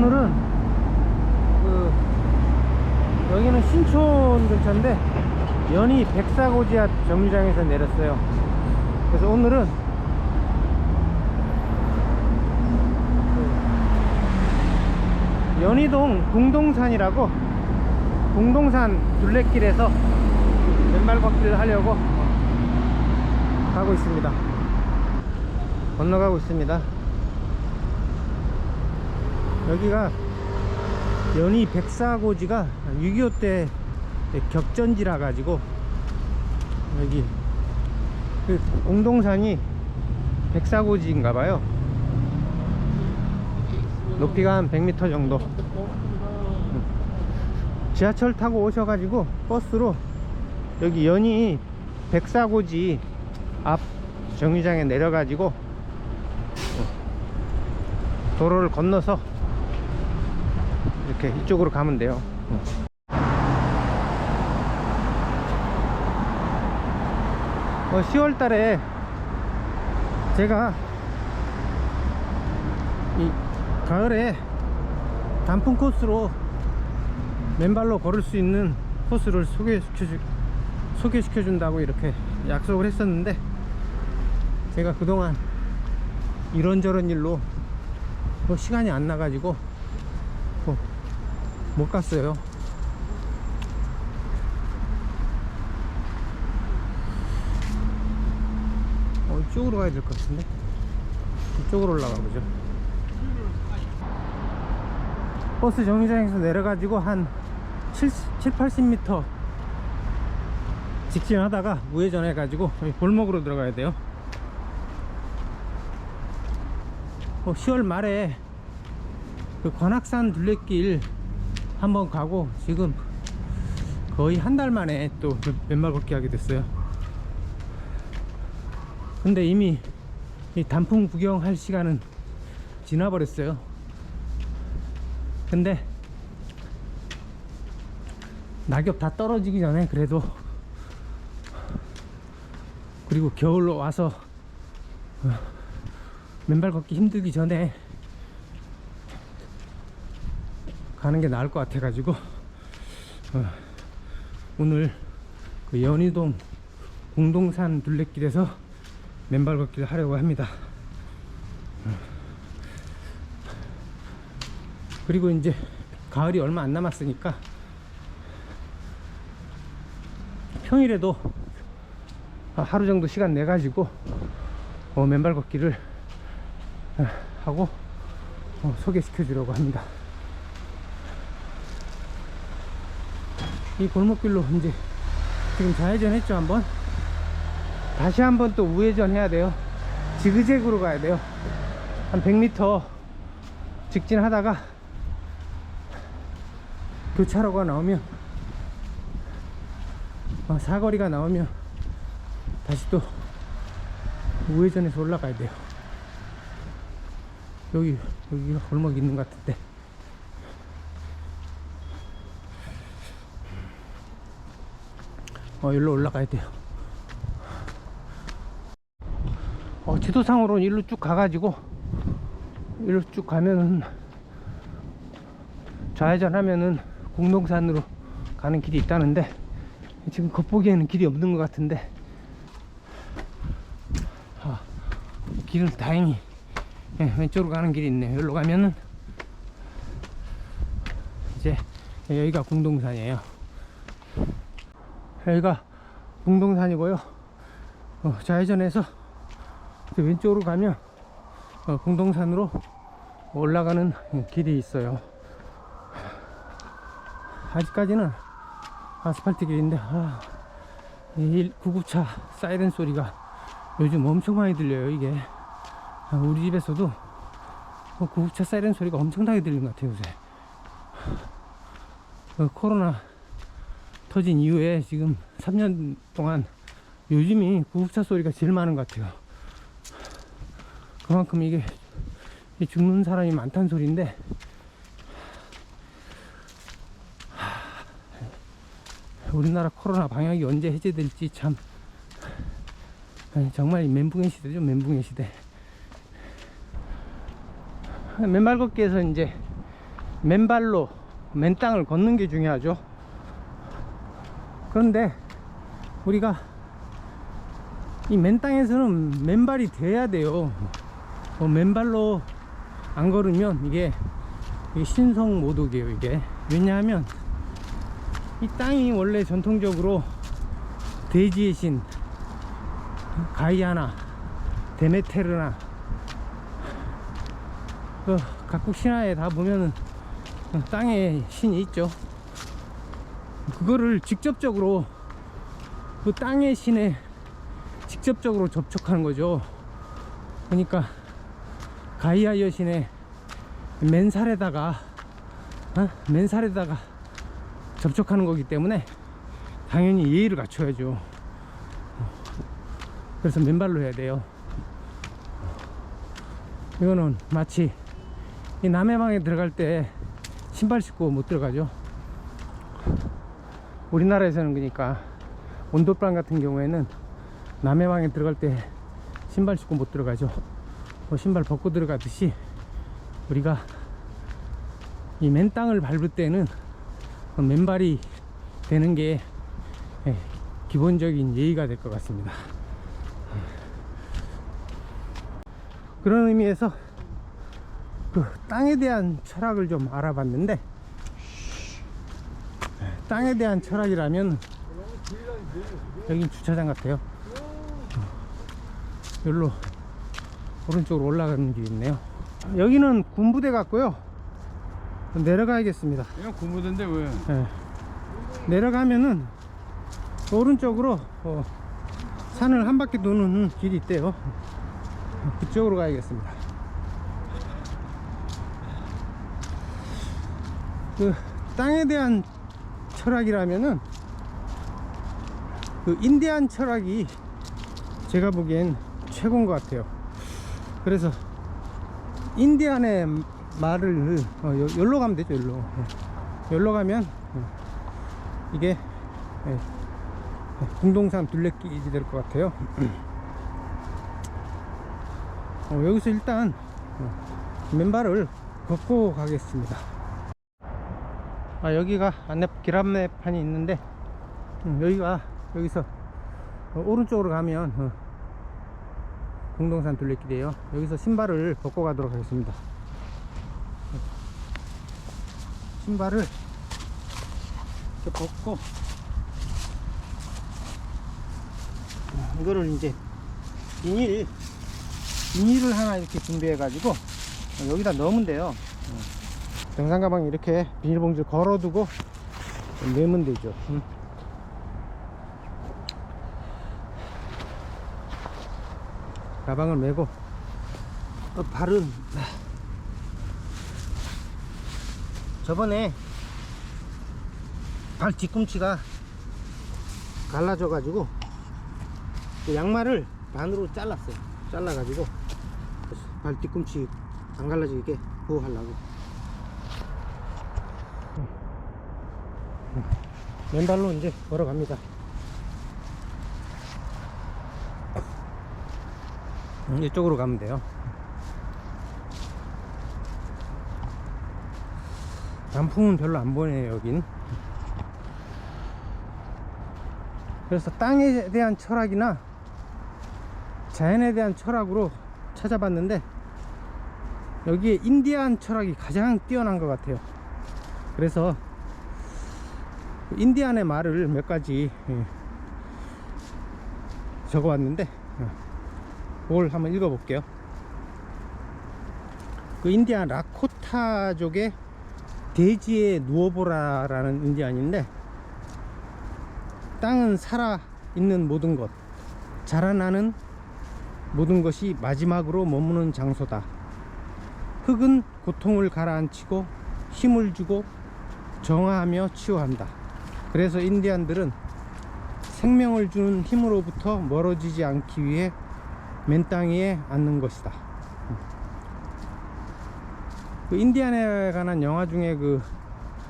오늘은 여기는 신촌 근처인데 연희 백사고지앗 정류장에서 내렸어요. 그래서 오늘은 연희동 동동산이라고, 동동산 둘레길에서 맨발 걷기를 하려고 가고 있습니다. 건너가고 있습니다. 여기가 연희 백사고지가 6.25 때 격전지라 가지고, 여기 그 공동산이 백사고지인가봐요. 높이가 한 100m 정도. 지하철 타고 오셔가지고 버스로 여기 연희 백사고지 앞 정류장에 내려가지고 도로를 건너서 이렇게 이쪽으로 가면 돼요. 10월 달에 제가 이 가을에 단풍 코스로 맨발로 걸을 수 있는 코스를 소개시켜 준다고 이렇게 약속을 했었는데, 제가 그동안 이런저런 일로 시간이 안 나가지고 못 갔어요. 이쪽으로 가야 될 것 같은데, 이쪽으로 올라가 보죠. 버스 정류장에서 내려가지고 한 70-80m 직진하다가 우회전 해가지고 골목으로 들어가야 돼요. 10월 말에 그 관악산 둘레길 한번 가고, 지금 거의 한 달 만에 또 맨발 걷기 하게 됐어요. 근데 이미 이 단풍 구경할 시간은 지나버렸어요. 근데 낙엽 다 떨어지기 전에, 그래도, 그리고 겨울로 와서 맨발 걷기 힘들기 전에 가는 게 나을 것 같아 가지고 오늘 그 연희동 공동산 둘레길에서 맨발 걷기를 하려고 합니다. 그리고 이제 가을이 얼마 안 남았으니까 평일에도 하루 정도 시간 내 가지고 맨발 걷기를 하고 소개시켜 주려고 합니다. 이 골목길로 이제 지금 좌회전 했죠. 한번 다시 한번 또 우회전 해야 돼요. 지그재그로 가야 돼요. 한 100m 직진하다가 교차로가 나오면, 사거리가 나오면 다시 또 우회전해서 올라가야 돼요. 여기가 골목이 있는 것 같은데, 여기로 올라가야 돼요. 지도상으로는 일로 쭉 가가지고, 일로 쭉 가면은, 좌회전 하면은 공동산으로 가는 길이 있다는데, 지금 겉보기에는 길이 없는 것 같은데, 길은 다행히 왼쪽으로 가는 길이 있네요. 여기로 가면은 이제 여기가 공동산이에요. 여기가 공동산이고요. 좌회전해서 왼쪽으로 가면 공동산으로 올라가는 길이 있어요. 아직까지는 아스팔트 길인데, 구급차 사이렌 소리가 요즘 엄청 많이 들려요. 이게 우리 집에서도 구급차 사이렌 소리가 엄청나게 들리는 것 같아요. 요새 코로나 터진 이후에 지금 3년 동안 요즘이 구급차 소리가 제일 많은 것 같아요. 그만큼 이게 죽는 사람이 많다는 소리인데, 우리나라 코로나 방역이 언제 해제될지 참, 정말 멘붕의 시대죠. 멘붕의 시대. 맨발 걷기에서 이제 맨발로 맨 땅을 걷는 게 중요하죠. 그런데 우리가 이 맨 땅에서는 맨발이 돼야 돼요. 맨발로 안 걸으면 이게 신성 모독이에요. 이게 왜냐하면 이 땅이 원래 전통적으로 대지의 신 가이아나 데메테르나 각국 신화에 다 보면은 땅에 신이 있죠. 그거를 직접적으로 그 땅의 신에 직접적으로 접촉하는 거죠. 그러니까 가이아 여신의 맨살에다가 접촉하는 거기 때문에 당연히 예의를 갖춰야죠. 그래서 맨발로 해야 돼요. 이거는 마치 이 남의 방에 들어갈 때 신발 신고 못 들어가죠. 우리나라에서는 그러니까 온돌방 같은 경우에는 남의 방에 들어갈 때 신발 신고 못 들어가죠. 신발 벗고 들어가듯이 우리가 이 맨 땅을 밟을 때는 맨발이 되는 게 기본적인 예의가 될 것 같습니다. 그런 의미에서 그 땅에 대한 철학을 좀 알아봤는데, 땅에 대한 철학이라면 여긴 주차장 같아요. 여기로 오른쪽으로 올라가는 길이 있네요. 여기는 군부대 같고요. 내려가야겠습니다. 그냥 군부대인데 왜? 네. 내려가면은 오른쪽으로 산을 한 바퀴 도는 길이 있대요. 그쪽으로 가야겠습니다. 그 땅에 대한 철학이라면은 그 인디안 철학이 제가 보기엔 최고인 것 같아요. 그래서 인디안의 말을 여기로 가면 되죠. 여기로 가면 이게 궁동산 둘레길이 될 것 같아요. 여기서 일단 맨발을 걷고 가겠습니다. 여기가 길 안내판이 있는데 여기서 오른쪽으로 가면 궁동산 둘레길이에요. 여기서 신발을 벗고 가도록 하겠습니다. 신발을 이렇게 벗고 이거를 이제 비닐을 하나 이렇게 준비해 가지고 여기다 넣으면 돼요. 등산 가방에 이렇게 비닐봉지를 걸어두고 넣으면 되죠. 가방을 메고 발은 저번에 발 뒤꿈치가 갈라져 가지고 양말을 반으로 잘라 가지고 발 뒤꿈치 안 갈라지게 보호하려고 맨발로 이제 걸어갑니다. 이쪽으로 가면 돼요. 단풍은 별로 안 보이네요, 여긴. 그래서 땅에 대한 철학이나 자연에 대한 철학으로 찾아봤는데 여기에 인디안 철학이 가장 뛰어난 것 같아요. 그래서 인디안의 말을 몇 가지 적어왔는데 그걸 한번 읽어볼게요. 그 인디안 라코타족의 대지에 누워보라라는 인디안인데, 땅은 살아있는 모든 것, 자라나는 모든 것이 마지막으로 머무는 장소다. 흙은 고통을 가라앉히고 힘을 주고 정화하며 치유한다. 그래서 인디안들은 생명을 주는 힘으로부터 멀어지지 않기 위해 맨 땅 위에 앉는 것이다. 그 인디안에 관한 영화 중에 그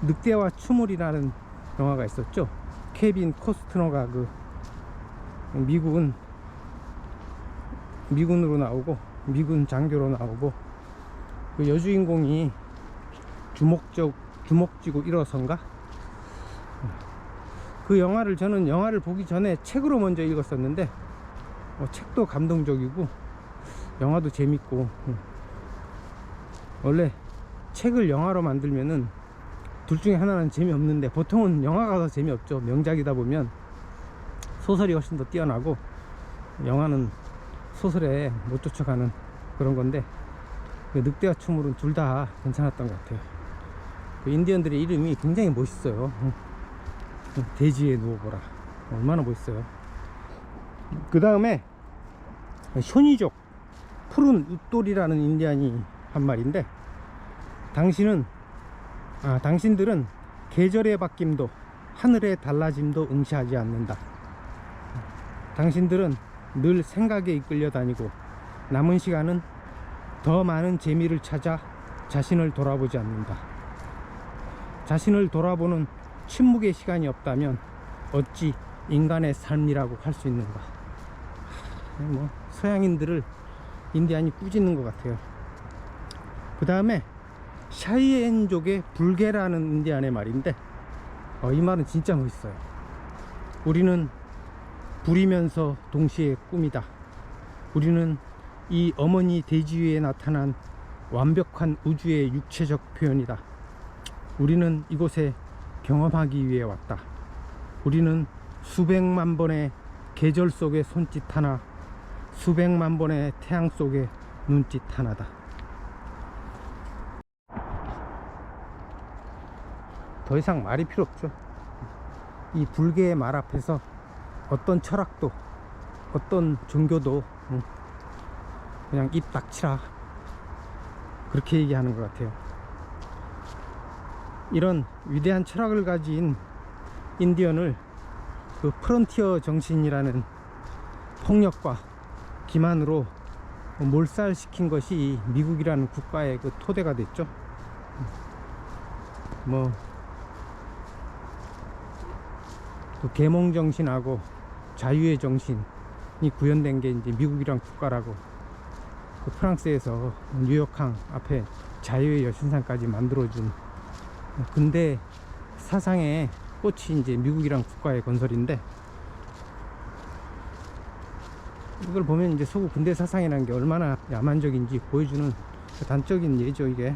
늑대와 추물이라는 영화가 있었죠. 케빈 코스트너가 그 미군으로 나오고 미군 장교로 나오고 그 여주인공이 주먹쥐고 일어선가? 그 영화를 저는 영화를 보기 전에 책으로 먼저 읽었었는데 책도 감동적이고 영화도 재밌고 원래 책을 영화로 만들면은 둘 중에 하나는 재미없는데 보통은 영화가 더 재미없죠. 명작이다 보면 소설이 훨씬 더 뛰어나고 영화는 소설에 못 쫓아가는 그런 건데 그 늑대와 추물은 둘 다 괜찮았던 것 같아요. 그 인디언들의 이름이 굉장히 멋있어요. 대지에 누워보라. 얼마나 멋있어요. 그 다음에 쇼니족 푸른 웃돌이라는 인디안이 한 말인데 당신들은 계절의 바뀜도 하늘의 달라짐도 응시하지 않는다. 당신들은 늘 생각에 이끌려 다니고 남은 시간은 더 많은 재미를 찾아 자신을 돌아보지 않는다. 자신을 돌아보는 침묵의 시간이 없다면 어찌 인간의 삶이라고 할 수 있는가. 뭐 서양인들을 인디안이 꾸짖는 것 같아요. 그 다음에 샤이엔족의 불개라는 인디안의 말인데 이 말은 진짜 멋있어요. 우리는 불이면서 동시에 꿈이다. 우리는 이 어머니 대지 위에 나타난 완벽한 우주의 육체적 표현이다. 우리는 이곳에 경험하기 위해 왔다. 우리는 수백만 번의 계절 속의 손짓 하나, 수백만 번의 태양 속의 눈짓 하나다. 더 이상 말이 필요 없죠. 이 불개의 말 앞에서 어떤 철학도 어떤 종교도 그냥 입 닥치라 그렇게 얘기하는 것 같아요. 이런 위대한 철학을 가진 인디언을 그 프론티어 정신이라는 폭력과 기만으로 몰살시킨 것이 미국이라는 국가의 그 토대가 됐죠. 그 계몽 정신하고 자유의 정신이 구현된 게 이제 미국이란 국가라고 그 프랑스에서 뉴욕항 앞에 자유의 여신상까지 만들어준 근대 사상의 꽃이 이제 미국이란 국가의 건설인데 이걸 보면 이제 소국 근대 사상이라는 게 얼마나 야만적인지 보여주는 단적인 예죠. 이게